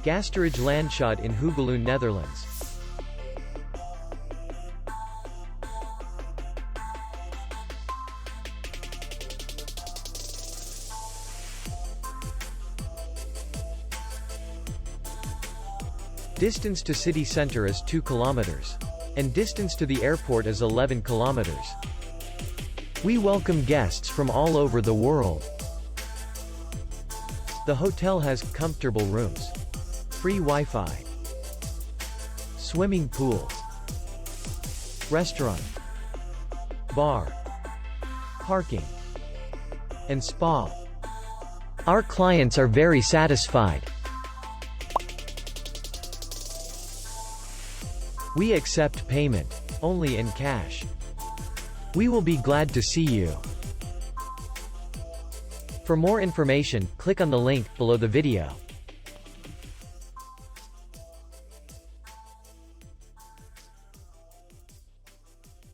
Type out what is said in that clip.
Gasterij Landschot in Hoogeloon, Netherlands. Distance to city center is 2 kilometers. And distance to the airport is 11 kilometers. We welcome guests from all over the world. The hotel has comfortable rooms, free Wi-Fi, swimming pool, restaurant, bar, parking, and spa. Our clients are very satisfied. We accept payment only in cash. We will be glad to see you. For more information, click on the link below the video.